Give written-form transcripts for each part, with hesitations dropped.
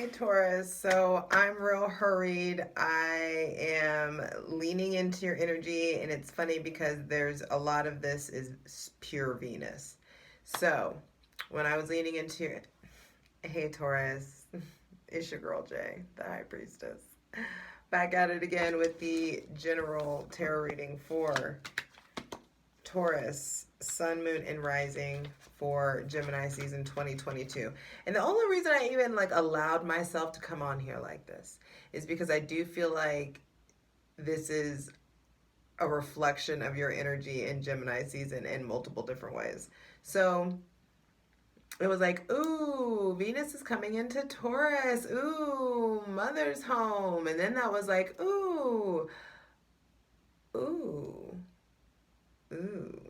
Hey Taurus, so I'm real hurried. I am leaning into your energy, and it's funny because there's a lot of this is pure Venus. So when I was leaning into your, hey Taurus, it's your girl Jay, the High Priestess, back at it again with the general tarot reading for Taurus, Sun, Moon, and Rising for Gemini season 2022. And the only reason I even like allowed myself to come on here like this is because I do feel like this is a reflection of your energy in Gemini season in multiple different ways. So it was like, ooh, Venus is coming into Taurus. Ooh, mother's home. And then that was like, ooh, ooh, ooh.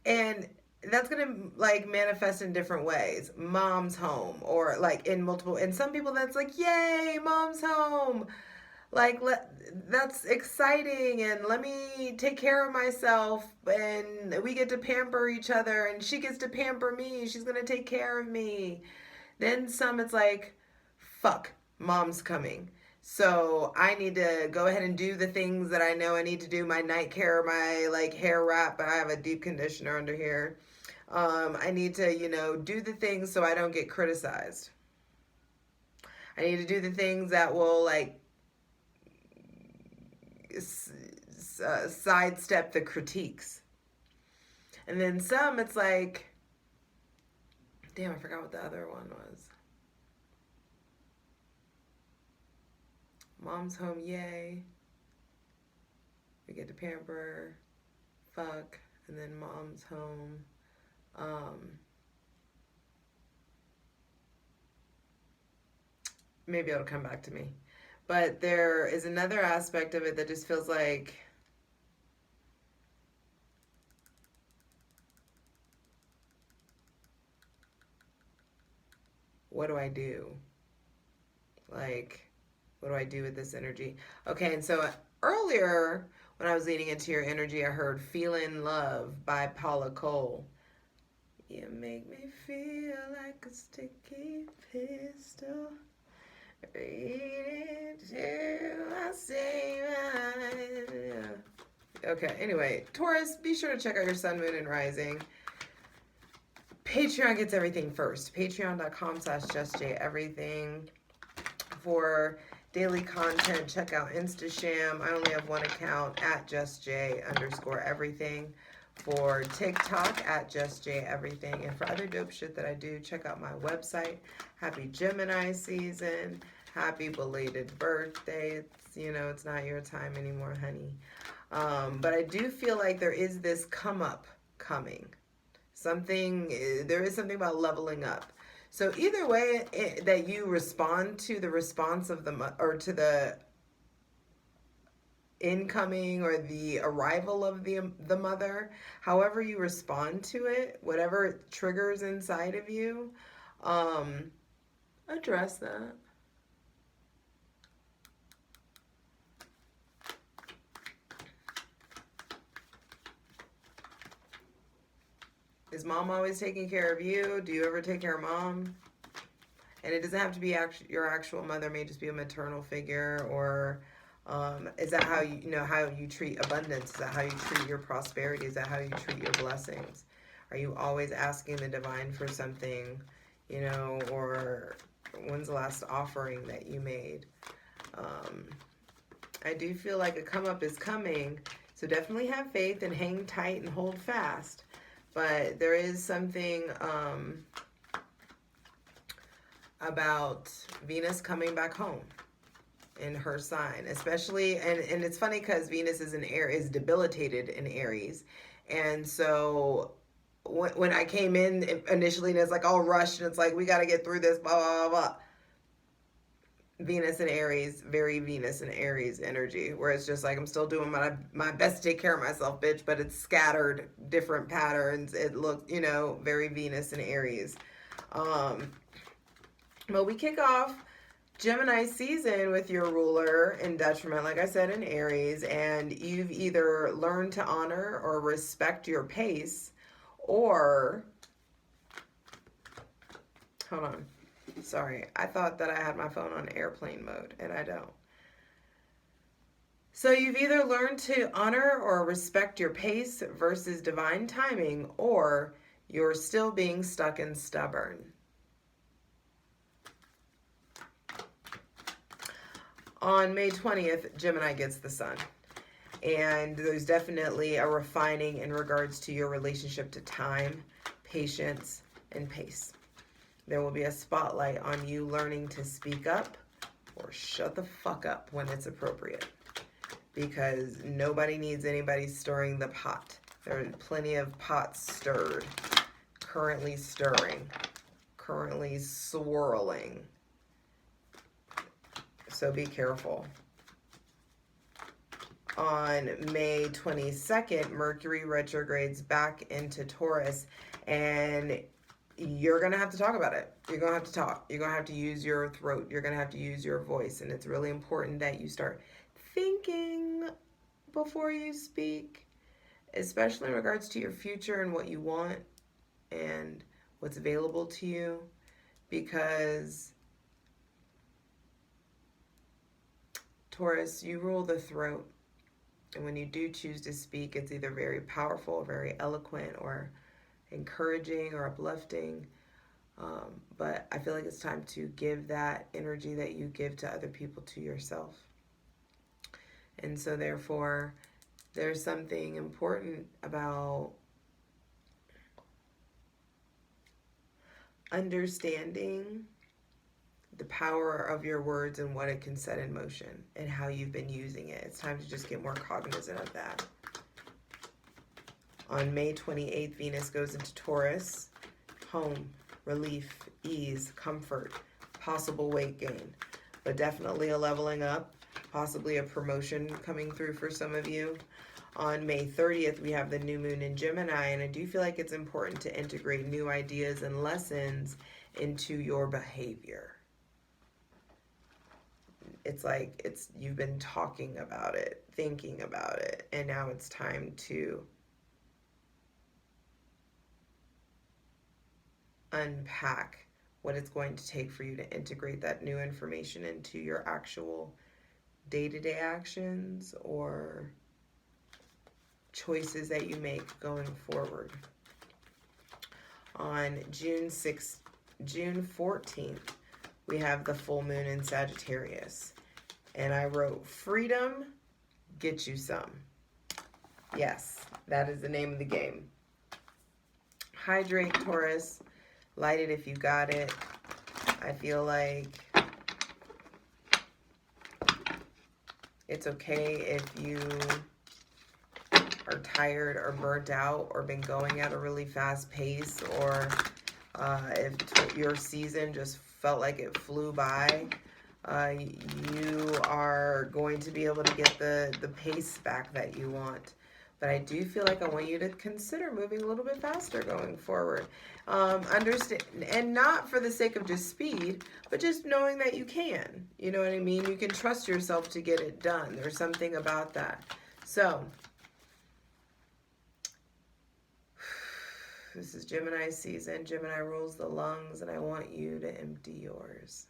And that's gonna like manifest in different ways. Mom's home, or like in multiple. And some people that's like, yay, mom's home. Like that's exciting, and let me take care of myself, and we get to pamper each other, and she gets to pamper me. She's gonna take care of me. Then some, it's like, fuck, mom's coming. So I need to go ahead and do the things that I know I need to do. My night care, my like hair wrap, but I have a deep conditioner under here. I need to, do the things so I don't get criticized. I need to do the things that will like sidestep the critiques. And then some, it's like, damn, I forgot what the other one was. Mom's home, yay. We get to pamper, fuck, and then mom's home. Maybe it'll come back to me. But there is another aspect of it that just feels like what do I do? Like, what do I do with this energy? Okay, and so earlier when I was leaning into your energy, I heard Feeling Love by Paula Cole. You make me feel like a sticky pistol. Read it till I say mine. Okay, anyway, Taurus, be sure to check out your Sun, Moon, and Rising. Patreon gets everything first. Patreon.com/justjeverything for daily content. Check out InstaSham. I only have one account at justj_everything. For TikTok at justjeverything. And for other dope shit that I do, check out my website. Happy Gemini season. Happy belated birthday. It's not your time anymore, honey. But I do feel like there is this come up coming. There is something about leveling up. So either way that you respond to the response of or to the incoming or the arrival of the mother, however you respond to it, whatever it triggers inside of you, address that. Is mom always taking care of you? Do you ever take care of mom? And it doesn't have to be your actual mother. It may just be a maternal figure. Or is that how how you treat abundance? Is that how you treat your prosperity? Is that how you treat your blessings? Are you always asking the divine for something? Or when's the last offering that you made? I do feel like a come up is coming. So definitely have faith and hang tight and hold fast. But there is something about Venus coming back home in her sign, especially, and it's funny because Venus is debilitated in Aries, and so when I came in initially, and it's like all rushed, and it's like we got to get through this, blah blah blah. Venus and Aries, very Venus and Aries energy, where it's just like I'm still doing my best to take care of myself, bitch, but it's scattered, different patterns. It looks, very Venus and Aries. But we kick off Gemini season with your ruler in detriment, like I said, in Aries, and you've either learned to honor or respect your pace, or Hold on. Sorry. I thought that I had my phone on airplane mode, and I don't. So you've either learned to honor or respect your pace versus divine timing, or you're still being stuck and stubborn. On May 20th, Gemini gets the sun. And there's definitely a refining in regards to your relationship to time, patience, and pace. There will be a spotlight on you learning to speak up or shut the fuck up when it's appropriate. Because nobody needs anybody stirring the pot. There are plenty of pots stirred, currently stirring, currently swirling. So be careful. On May 22nd, Mercury retrogrades back into Taurus, and you're going to have to talk about it. You're going to have to talk. You're going to have to use your throat. You're going to have to use your voice, and it's really important that you start thinking before you speak, especially in regards to your future and what you want and what's available to you, because Taurus, you rule the throat. And when you do choose to speak, it's either very powerful, very eloquent, or encouraging or uplifting. But I feel like it's time to give that energy that you give to other people to yourself. And so therefore, there's something important about understanding the power of your words and what it can set in motion and how you've been using it. It's time to just get more cognizant of that. On May 28th, Venus goes into Taurus. Home, relief, ease, comfort, possible weight gain, but definitely a leveling up, possibly a promotion coming through for some of you. On May 30th, we have the new moon in Gemini, and I do feel like it's important to integrate new ideas and lessons into your behavior. It's like you've been talking about it, thinking about it, and now it's time to unpack what it's going to take for you to integrate that new information into your actual day-to-day actions or choices that you make going forward. On June 14th, we have the full moon in Sagittarius. And I wrote, freedom, get you some. Yes, that is the name of the game. Hydrate, Taurus. Light it if you got it. I feel like it's okay if you are tired or burnt out or been going at a really fast pace, or if your season just felt like it flew by. You are going to be able to get the pace back that you want. But I do feel like I want you to consider moving a little bit faster going forward. Understand, and not for the sake of just speed, but just knowing that you can. You know what I mean? You can trust yourself to get it done. There's something about that. So, this is Gemini season. Gemini rules the lungs, and I want you to empty yours.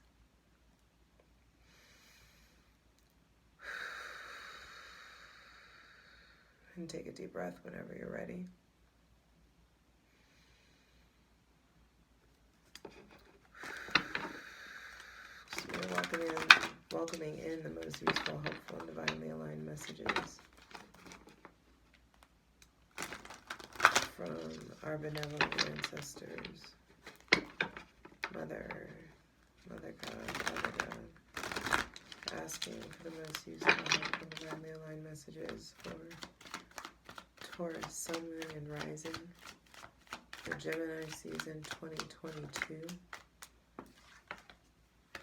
And take a deep breath whenever you're ready. So you're welcoming in the most useful, helpful, and divinely aligned messages from our benevolent ancestors, Mother God, asking for the most useful, helpful, and divinely aligned messages for Taurus, Sun, Moon, and Rising for Gemini season 2022.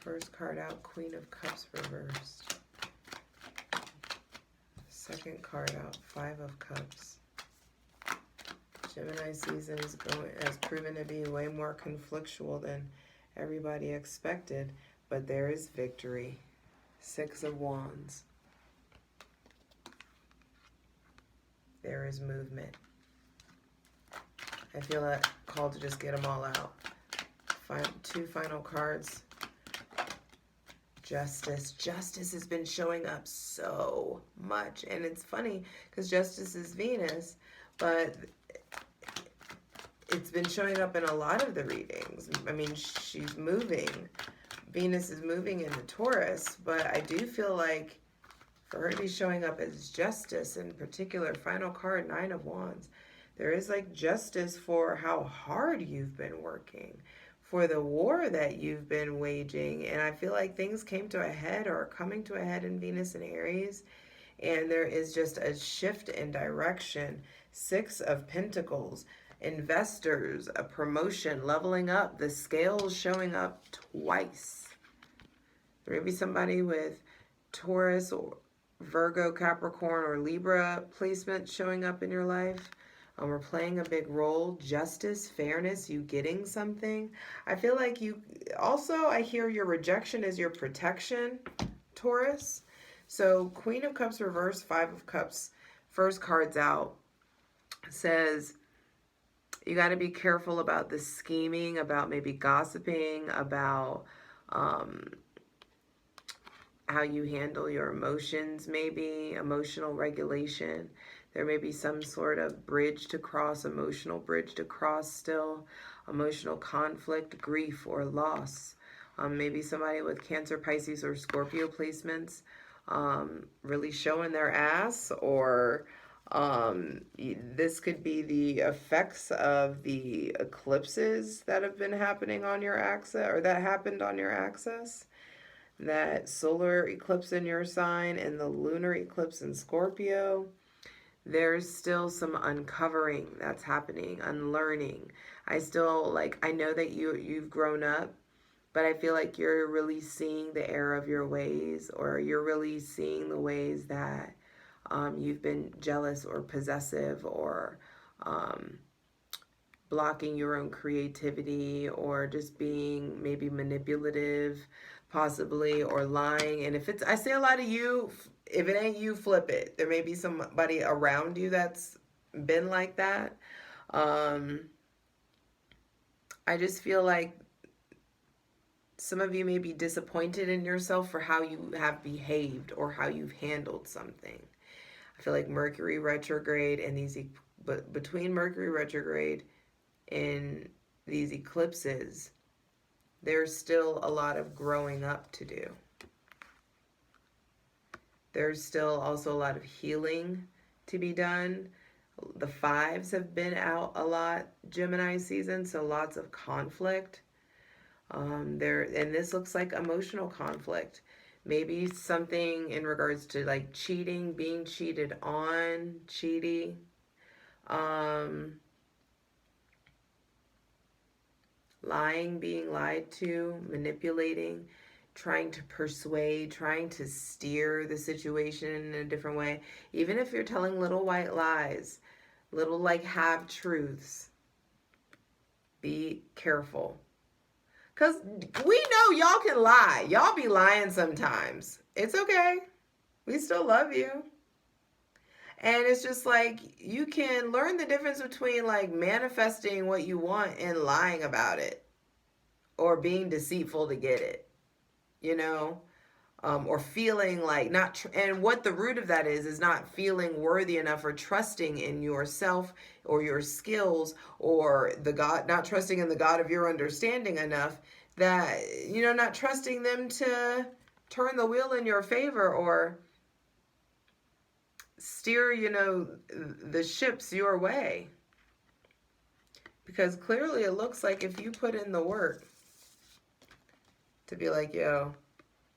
First card out, Queen of Cups reversed. Second card out, Five of Cups. Gemini season has proven to be way more conflictual than everybody expected, but there is victory. Six of Wands. There is movement. I feel that call to just get them all out. Two final cards. Justice. Justice has been showing up so much. And it's funny because Justice is Venus, but it's been showing up in a lot of the readings. I mean, she's moving. Venus is moving into Taurus, but I do feel like for her to be showing up as justice, in particular, final card, Nine of Wands, there is like justice for how hard you've been working, for the war that you've been waging. And I feel like things came to a head or are coming to a head in Venus and Aries. And there is just a shift in direction. Six of Pentacles, investors, a promotion, leveling up, the scales showing up twice. There may be somebody with Taurus or Virgo, Capricorn, or Libra placement showing up in your life. We're playing a big role. Justice, fairness, you getting something. I feel like you also, I hear your rejection is your protection, Taurus. So Queen of Cups reverse, Five of Cups, first card's out, says you got to be careful about the scheming, about maybe gossiping, about how you handle your emotions, maybe emotional regulation. There may be some sort of bridge to cross, emotional bridge to cross still, emotional conflict, grief, or loss. Maybe somebody with Cancer, Pisces, or Scorpio placements really showing their ass, or this could be the effects of the eclipses that have been happening on your axis, or that happened on your axis. That solar eclipse in your sign and the lunar eclipse in Scorpio. There's still some uncovering that's happening, unlearning. I know that you've grown up, but I feel like you're really seeing the error of your ways, or you're really seeing the ways that you've been jealous or possessive, or blocking your own creativity, or just being maybe manipulative, possibly, or lying. And if it's, I say a lot of you, if it ain't you, flip it. There may be somebody around you that's been like that. I just feel like some of you may be disappointed in yourself for how you have behaved or how you've handled something. I feel like Mercury retrograde and between Mercury retrograde and these eclipses, there's still a lot of growing up to do. There's still also a lot of healing to be done. The fives have been out a lot Gemini season, so lots of conflict. And this looks like emotional conflict. Maybe something in regards to like cheating, being cheated on, cheating. Lying, being lied to, manipulating, trying to persuade, trying to steer the situation in a different way. Even if you're telling little white lies, little like half truths, be careful. Because we know y'all can lie. Y'all be lying sometimes. It's okay. We still love you. And it's just like you can learn the difference between like manifesting what you want and lying about it, or being deceitful to get it, or feeling like and what the root of that is not feeling worthy enough or trusting in yourself or your skills, or not trusting in the God of your understanding enough that, not trusting them to turn the wheel in your favor or steer, the ships your way. Because clearly it looks like if you put in the work to be like, yo,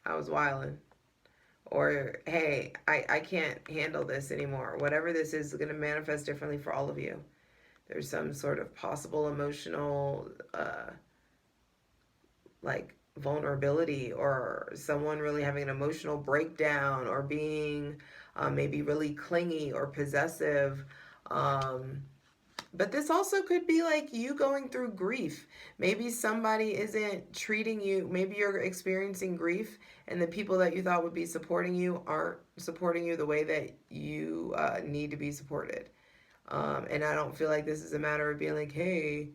I was wilding, or hey, I can't handle this anymore. Whatever this is going to manifest differently for all of you. There's some sort of possible emotional like vulnerability, or someone really having an emotional breakdown, or being maybe really clingy or possessive. But this also could be like you going through grief. Maybe somebody isn't treating you, maybe you're experiencing grief and the people that you thought would be supporting you aren't supporting you the way that you need to be supported. And I don't feel like this is a matter of being like, hey,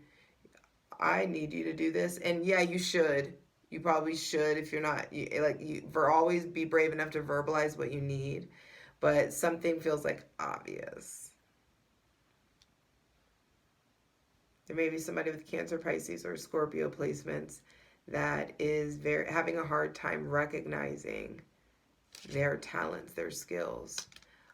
I need you to do this. And yeah, you should. You probably should if you're not, for always be brave enough to verbalize what you need. But something feels like obvious. There may be somebody with Cancer, Pisces, or Scorpio placements that is having a hard time recognizing their talents, their skills.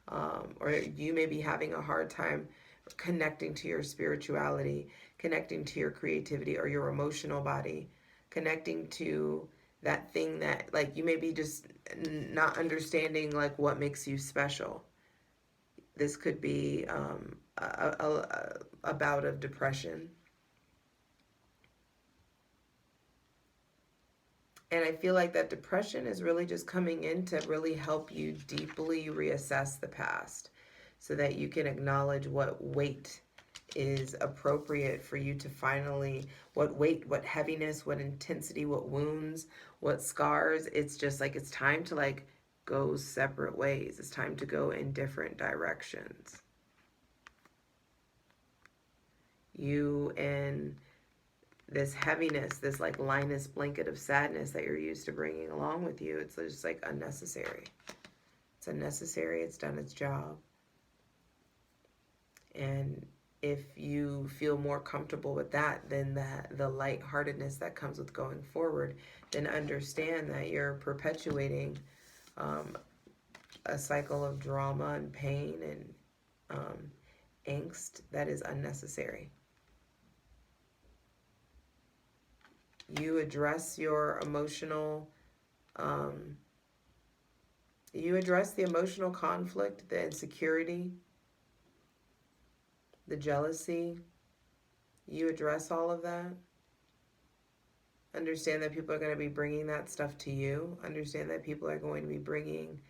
Or you may be having a hard time connecting to your spirituality, connecting to your creativity or your emotional body, connecting to that thing that, like, you may be just not understanding, like, what makes you special. This could be a bout of depression. And I feel like that depression is really just coming in to really help you deeply reassess the past so that you can acknowledge what weight is appropriate for you to finally, what weight, what heaviness, what intensity, what wounds, what scars. It's just like, it's time to, like, go separate ways. It's time to go in different directions. You and this heaviness, this, like, Linus blanket of sadness that you're used to bringing along with you, it's just, like, unnecessary. It's unnecessary. It's done its job. And if you feel more comfortable with that than the lightheartedness that comes with going forward, then understand that you're perpetuating a cycle of drama and pain and angst that is unnecessary. You address your emotional, you address the emotional conflict, the insecurity, the jealousy. You address all of that. Understand that people are going to be bringing that stuff to you. Understand that people are going to be bringing,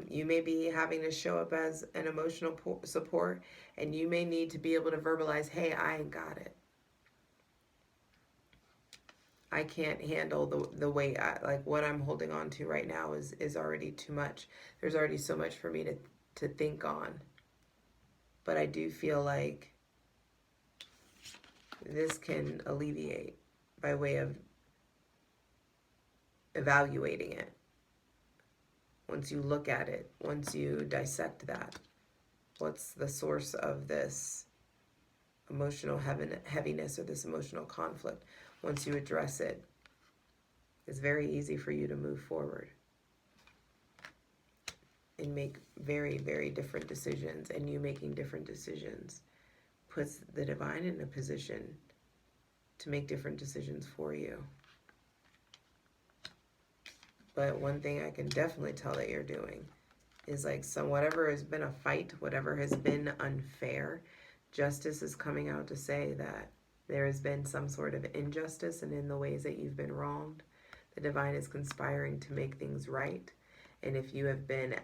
you may be having to show up as an emotional support, and you may need to be able to verbalize, hey, I ain't got it. I can't handle the weight. Like, what I'm holding on to right now is already too much. There's already so much for me to think on. But I do feel like this can alleviate by way of evaluating it. Once you look at it, once you dissect that, what's the source of this emotional heaviness or this emotional conflict? Once you address it, it's very easy for you to move forward and make very, very different decisions. And you making different decisions puts the divine in a position to make different decisions for you. But one thing I can definitely tell that you're doing is, like, whatever has been a fight, whatever has been unfair, justice is coming out to say that there has been some sort of injustice, and in the ways that you've been wronged, the divine is conspiring to make things right. And if you have been,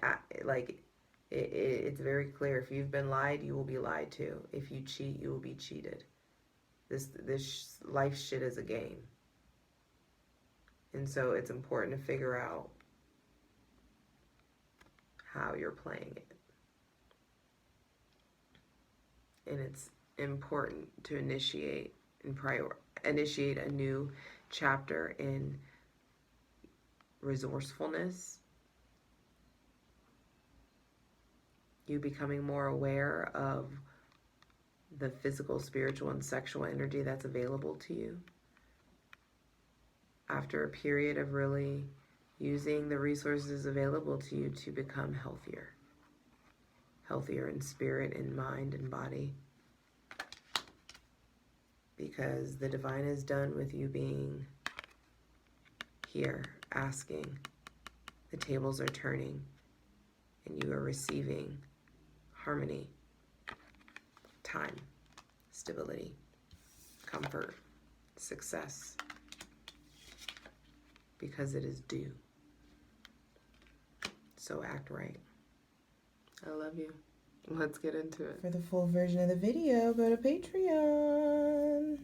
it's very clear. If you've been lied, you will be lied to. If you cheat, you will be cheated. This life shit is a game. And so it's important to figure out how you're playing it. And it's important to initiate a new chapter in resourcefulness, you becoming more aware of the physical, spiritual, and sexual energy that's available to you. After a period of really using the resources available to you to become healthier in spirit and mind and body. Because the divine is done with you being here, asking. The tables are turning, and you are receiving harmony, time, stability, comfort, success, because it is due. So act right. I love you. Let's get into it. For the full version of the video, go to Patreon.